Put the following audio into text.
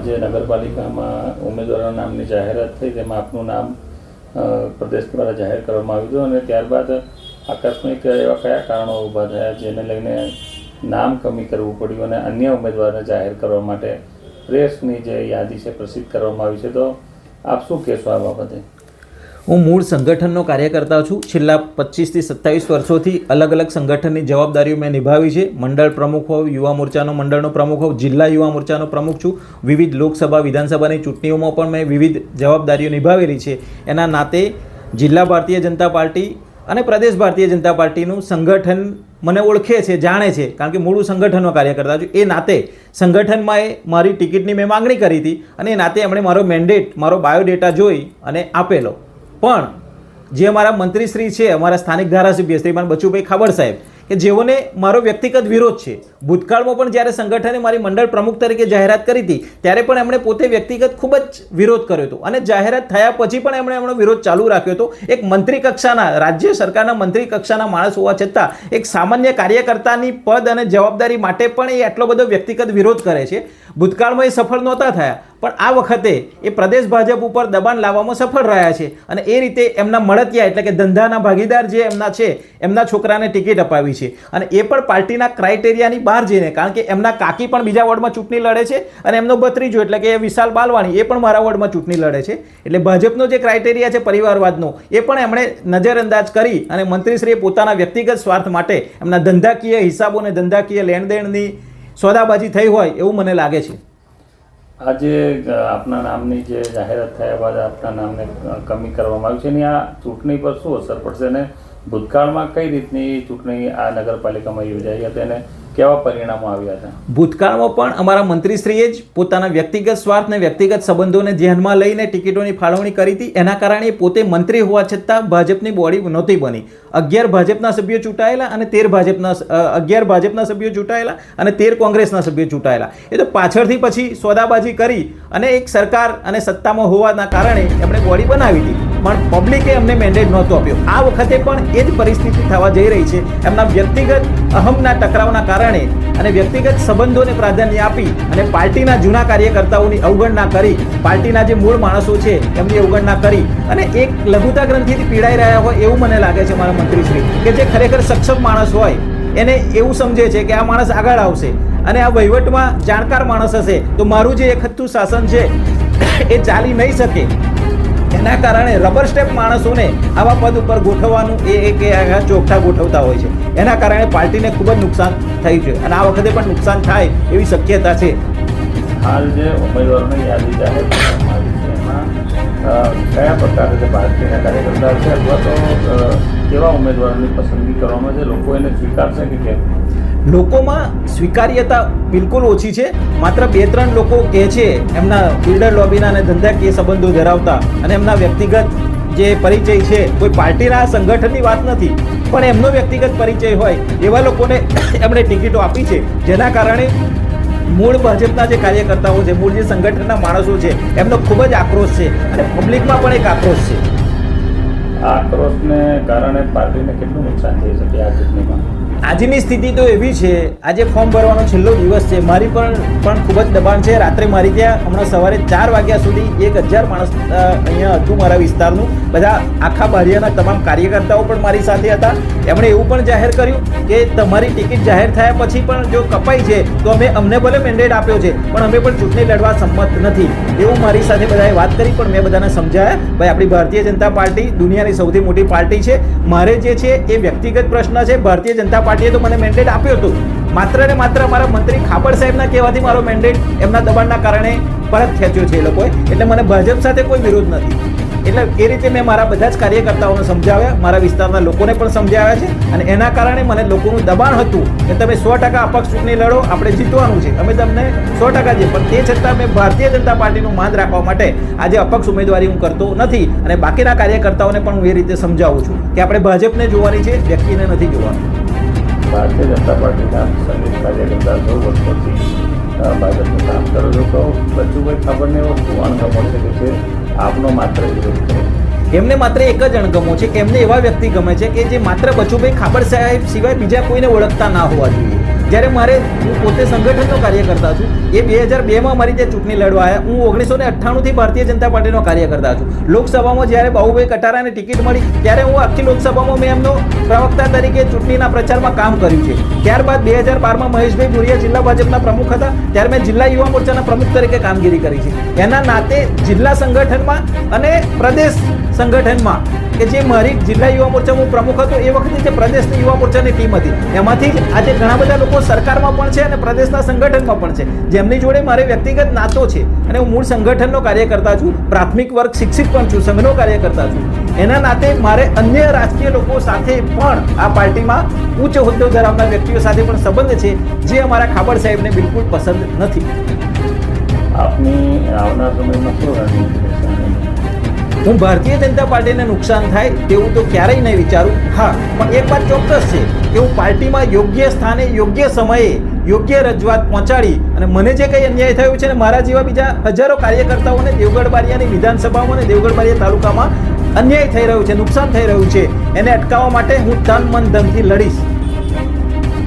જે નગરપાલિકામાં ઉમેદવારોના નામની જાહેરાત થઈ તેમાં આપનું નામ પ્રદેશ દ્વારા જાહેર કરવામાં આવ્યું હતું, અને ત્યારબાદ આકસ્મિક એવા કયા કારણો ઊભા થયા જેને લઈને નામ કમી કરવું પડ્યું અને અન્ય ઉમેદવારને જાહેર કરવા માટે પ્રેસની જે યાદી છે પ્રસિદ્ધ કરવામાં આવી છે, તો આપ શું કહેશો આ બાબતે? હું મૂળ સંગઠનનો કાર્યકર્તા છું. છેલ્લા 25 થી 27 વર્ષોથી અલગ અલગ સંગઠનની જવાબદારીઓ મેં નિભાવી છે. મંડળ પ્રમુખ હોઉં, યુવા મોરચાનો મંડળનો પ્રમુખ હોઉં, જિલ્લા યુવા મોરચાનો પ્રમુખ છું. વિવિધ લોકસભા વિધાનસભાની ચૂંટણીઓમાં પણ મેં વિવિધ જવાબદારીઓ નિભાવેલી છે. એના નાતે જિલ્લા ભારતીય જનતા પાર્ટી અને પ્રદેશ ભારતીય જનતા પાર્ટીનું સંગઠન મને ઓળખે છે, જાણે છે, કારણ કે મૂળ સંગઠનનો કાર્યકર્તા છું. એ નાતે સંગઠનમાં એ મારી ટિકિટની મેં માગણી કરી હતી અને એ નાતે એમણે મારો મેન્ડેટ, મારો બાયોડેટા જોઈ અને આપેલો. પણ જે અમારા મંત્રીશ્રી છે, અમારા સ્થાનિક ધારાસભ્ય શ્રીમાન બચુભાઈ ખાબડ સાહેબ, કે જેઓને મારો વ્યક્તિગત વિરોધ છે. ભૂતકાળમાં પણ જ્યારે સંગઠને મારી મંડળ પ્રમુખ તરીકે જાહેરાત કરી હતી ત્યારે પણ એમણે પોતે વ્યક્તિગત ખૂબ જ વિરોધ કર્યો હતો, અને જાહેરાત થયા પછી પણ એમણે એમનો વિરોધ ચાલુ રાખ્યો હતો. એક મંત્રી કક્ષાના, રાજ્ય સરકારના મંત્રી કક્ષાના માણસ હોવા છતાં એક સામાન્ય કાર્યકર્તાની પદ અને જવાબદારી માટે પણ એ આટલો બધો વ્યક્તિગત વિરોધ કરે છે. ભૂતકાળમાં એ સફળ નહોતા થયા, પણ આ વખતે એ પ્રદેશ ભાજપ ઉપર દબાણ લાવવામાં સફળ રહ્યા છે, અને એ રીતે એમના મળતિયા એટલે કે ધંધાના ભાગીદાર જે એમના છે, એમના છોકરાને ટિકિટ અપાવી છે, અને એ પણ પાર્ટીના ક્રાઇટેરિયાની બહાર જઈને, કારણ કે એમના કાકી પણ બીજા વોર્ડમાં ચૂંટણી લડે છે અને એમનો ભત્રીજો એટલે કે વિશાલ બાલવાણી એ પણ મારા વોર્ડમાં ચૂંટણી લડે છે. એટલે ભાજપનો જે ક્રાઇટેરિયા છે પરિવારવાદનો, એ પણ એમણે નજરઅંદાજ કરી અને મંત્રીશ્રીએ પોતાના વ્યક્તિગત સ્વાર્થ માટે એમના ધંધાકીય હિસાબો અને ધંધાકીય લેણદેણની સોદાબાજી થઈ હોય એવું મને લાગે છે. આજે આપના નામની જે જાહેરાત થયા બાદ આપના નામને કમી કરવામાં આવી છે, એની આ ચૂંટણી પર શું અસર પડશે અને ભૂતકાળમાં કઈ રીતની ચૂંટણી આ નગરપાલિકામાં યોજાઈ હતી અને કેવા પરિણામો આવ્યા હતા? ભૂતકાળમાં પણ અમારા મંત્રીશ્રીએ જ પોતાના વ્યક્તિગત સ્વાર્થ અને વ્યક્તિગત સંબંધોને ધ્યાનમાં લઈને ટિકિટોની ફાળવણી કરી હતી. એના કારણે પોતે મંત્રી હોવા છતાં ભાજપની બોડી નહોતી બની. 11 ભાજપના સભ્યો ચૂંટાયેલા અને 11 ભાજપના સભ્યો ચૂંટાયેલા અને 13 કોંગ્રેસના સભ્યો ચૂંટાયેલા. એ તો પાછળથી પછી સોદાબાજી કરી અને એક સરકાર અને સત્તામાં હોવાના કારણે એમણે બોડી બનાવી હતી, પણ પબ્લિકે એમને મેન્ડેટ નહોતો આપ્યો. આ વખતે પણ એ જ પરિસ્થિતિ થવા જઈ રહી છે. એમના વ્યક્તિગત અહમના ટકરાવના કારણે અને વ્યક્તિગત સંબંધોને પ્રાધાન્ય આપી અને પાર્ટીના જૂના કાર્યકર્તાઓની અવગણના કરી, પાર્ટીના જે મૂળ માણસો છે એમની અવગણના કરી અને એક લઘુતા ગ્રંથિથી પીડાઈ રહ્યા હોય એવું મને લાગે છે મારા મંત્રીશ્રી, કે જે ખરેખર સક્ષમ માણસ હોય એને એવું સમજે છે કે આ માણસ આગળ આવશે અને આ વહીવટમાં જાણકાર માણસ હશે તો મારું જે એકહથ્થું શાસન છે એ ચાલી નહીં શકે. એના કારણે રબર સ્ટેપ માણસોને આવા પદ ઉપર ગોઠવવાનું એ ચોખ્ઠા ગોઠવતા હોય છે. એના કારણે પાર્ટીને ખૂબ જ નુકસાન થયું છે અને આ વખતે પણ નુકસાન થાય એવી શક્યતા છે. હાલ જે ઉમેદવારોની યાદી જાહેર કરવામાં આવી છે એમાં કયા પ્રકારે જે પાર્ટીના કાર્યકર્તા છે અથવા તો કેવા ઉમેદવારોની પસંદગી કરવામાં છે? લોકો એને સ્વીકારશે કે કેમ? લોકોમાં સ્વીકાર્યતા બિલકુલ ઓછી છે. માત્ર 2-3 લોકો કહે છે એમના બિલ્ડર લોબીના અને ધંધાકીય સંબંધો ધરાવતા અને એમના વ્યક્તિગત જે પરિચય છે, કોઈ પાર્ટીના સંગઠનની વાત નથી, પણ એમનો વ્યક્તિગત પરિચય હોય એવા લોકોને એમણે ટિકિટો આપી છે, જેના કારણે મૂળ ભાજપના જે કાર્યકર્તાઓ છે, મૂળ જે સંગઠનના માણસો છે, એમનો ખૂબ જ આક્રોશ છે અને પબ્લિકમાં પણ એક આક્રોશ છે. આ આક્રોશને કારણે પાર્ટીને કેટલું નુકસાન થઈ શકે આ ચૂંટણીમાં? આજની સ્થિતિ તો એવી છે, આજે ફોર્મ ભરવાનો છેલ્લો દિવસ છે. મારી પણ ખૂબ જ દબાણ છે. રાત્રે મારી ત્યાં હમણાં સવારે 4 વાગ્યા સુધી 1000 માણસ અહીંયા હતું મારા વિસ્તારનું. બધા આખા બારિયાના તમામ કાર્યકર્તાઓ પણ મારી સાથે હતા. એમણે એવું પણ જાહેર કર્યું કે તમારી ટિકિટ જાહેર થયા પછી પણ જો કપાઈ છે તો અમને ભલે મેન્ડેટ આપ્યો છે પણ અમે પણ ચૂંટણી લડવા સંમત નથી, એવું મારી સાથે બધાએ વાત કરી. પણ મેં બધાને સમજાયા, ભાઈ આપણી ભારતીય જનતા પાર્ટી દુનિયાની સૌથી મોટી પાર્ટી છે. મારે જે છે એ વ્યક્તિગત પ્રશ્ન છે. ભારતીય જનતા પાર્ટીએ તો મને મેન્ડેટ આપ્યો હતો, માત્ર ને માત્ર મારા મંત્રી ખાબડ સાહેબના કહેવાથી મારો મેન્ડેટ એમના દબાણના કારણે પરત ખેંચ્યો છે એ લોકોએ. એટલે મને ભાજપ સાથે કોઈ વિરોધ નથી. એટલે એ રીતે મેં મારા બધા જ કાર્યકર્તાઓને સમજાવ્યા, મારા વિસ્તારના લોકોને પણ સમજાવ્યા છે અને એના કારણે મને લોકોનું દબાણ હતું કે તમે 100% અપક્ષ ચૂંટણી લડો, આપણે જીતવાનું છે, અમે તમને 100% છે. પણ તે છતાં મેં ભારતીય જનતા પાર્ટીનું માન રાખવા માટે આજે અપક્ષ ઉમેદવારી હું કરતો નથી અને બાકીના કાર્યકર્તાઓને પણ હું એ રીતે સમજાવું છું કે આપણે ભાજપને જોવાની છે, વ્યક્તિને નથી જોવાનું. ભારતીય જનતા પાર્ટીના સૈનિક કાર્યકર્તા સૌ વર્ષોથી ભાજપનું કામ કરો છો, તો બચુભાઈ ખાબડને એવો શું અણગમો છે કે છે આપનો માત્ર વિરોધ કરે? એમને માત્ર એક જ અણગમો છે કે એમને એવા વ્યક્તિ ગમે છે કે જે માત્ર બચુભાઈ ખાબડ સાહેબ સિવાય બીજા કોઈને ઓળખતા ના હોવા જોઈએ. જ્યારે હું પોતે સંગઠનનો કાર્યકર્તા છું. એ 2002માં મારી ત્યાં ચૂંટણી લડવા આવ્યા. હું 1998થી ભારતીય જનતા પાર્ટીનો કાર્યકર્તા છું. લોકસભામાં જ્યારે બાબુભાઈ કટારાને ટિકિટ મળી ત્યારે હું આખી લોકસભામાં મેં એમનો પ્રવક્તા તરીકે ચૂંટણીના પ્રચારમાં કામ કર્યું છે. ત્યારબાદ 2012માં મહેશભાઈ ભુરિયા જિલ્લા ભાજપના પ્રમુખ હતા ત્યારે મેં જિલ્લા યુવા મોરચાના પ્રમુખ તરીકે કામગીરી કરી છે. એના નાતે જિલ્લા સંગઠનમાં અને પ્રદેશ સંગઠનમાં કે જે મારી જિલ્લા યુવા મોરચા હું પ્રમુખ હતો એ વખતે જે પ્રદેશની યુવા મોરચાની ટીમ હતી એમાંથી જ આજે ઘણા બધા લોકો સરકારમાં પણ છે અને પ્રદેશના સંગઠનમાં પણ છે, જેમની જોડે મારે વ્યક્તિગત નાતો છે. અને હું મૂળ સંગઠનનો કાર્યકર્તા છું, પ્રાથમિક વર્ગ શિક્ષિત પણ છું, સંઘનો કાર્યકર્તા છું. એના નાતે મારે અન્ય રાજકીય લોકો સાથે પણ આ પાર્ટીમાં ઉચ્ચ હોદ્દો ધરાવનાર વ્યક્તિઓ સાથે પણ સંબંધ છે, જે અમારા ખાબડ સાહેબને બિલકુલ પસંદ નથી. આપની આવનાર સમયમાં શું રણનીતિ રહેશે? હું ભારતીય જનતા પાર્ટીને નુકસાન થાય તેવું તો ક્યારેય નહીં વિચારું. હા, પણ એક વાત ચોક્કસ છે કે હું પાર્ટીમાં યોગ્ય સ્થાને યોગ્ય સમયે યોગ્ય રજૂઆત પહોંચાડી અને મને જે કંઈ અન્યાય થયો છે અને મારા જેવા બીજા હજારો કાર્યકર્તાઓને દેવગઢ બારિયાની વિધાનસભામાં અને દેવગઢ બારિયા તાલુકામાં અન્યાય થઈ રહ્યું છે, નુકસાન થઈ રહ્યું છે, એને અટકાવવા માટે હું તન મન ધનથી લડીશ.